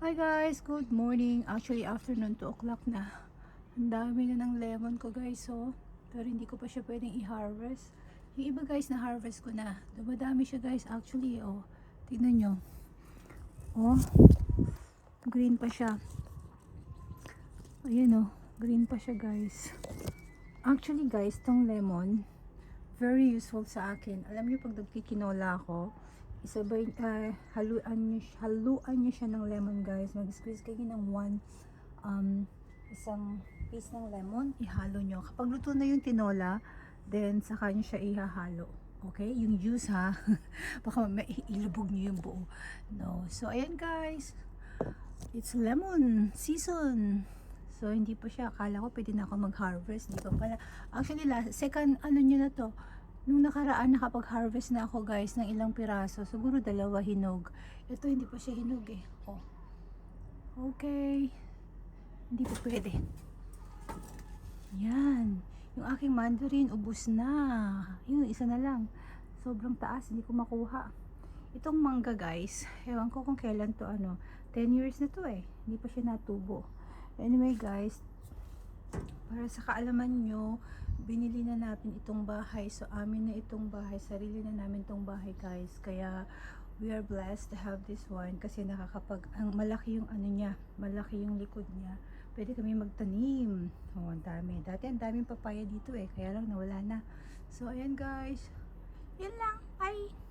Hi guys, good morning. Actually, afternoon, 2 o'clock na. Ang dami na ng lemon ko guys, so. Pero hindi ko pa siya pwedeng i-harvest. Yung iba guys, na-harvest ko na. Dumadami siya guys, actually, oh. Tignan nyo. Oh, green pa siya. Ayan oh, green pa siya guys. Actually guys, tong lemon, very useful sa akin. Alam niyo pag nagkikinola ako, isabay, haluan niyo siya ng lemon guys. Mag-squeeze kayo ng isang piece ng lemon, ihalo nyo. Kapag luto na yung tinola, then saka nyo siya ihahalo. Okay? Yung juice ha. Baka ilubog nyo yung buo. No. So, ayan guys. It's lemon season. So, hindi pa siya. Akala ko pwede na ako mag-harvest. Di pa pala. Actually, second, ano nyo na to. Nung nakaraan, nakapag-harvest na ako guys ng ilang piraso. Siguro 2 hinog. Ito, hindi pa siya hinog eh. Oh. Okay. Hindi pa pwede. Yan. Yung aking mandarin, ubos na. Yung isa na lang. Sobrang taas, hindi ko makuha. Itong mangga guys, ewan ko kung kailan to 10 years na to eh. Hindi pa siya natubo. Anyway guys, para sa kaalaman nyo, binili na natin itong bahay. So amin na itong bahay, sarili na namin itong bahay guys. Kaya we are blessed to have this one kasi malaki yung niya, malaki yung likod niya. Pwede kami magtanim. Oh, ang dami. Dati ang daming papaya dito eh, kaya lang nawala na. So ayan guys. Yan lang. Bye.